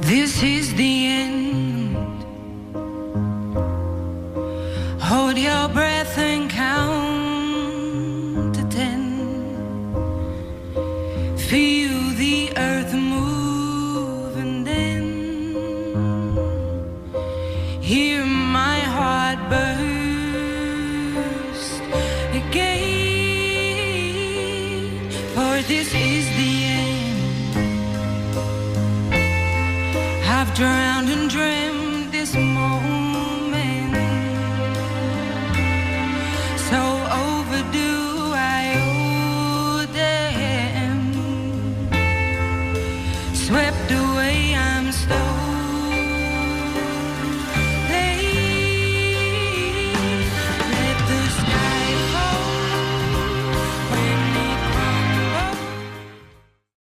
This is the end. Hold your breath and count to 10. Feel the earth move and then hear my heart burst again. For this is the end. I've drowned and dreamt this moment, so overdue I owe them. Swept away, I'm still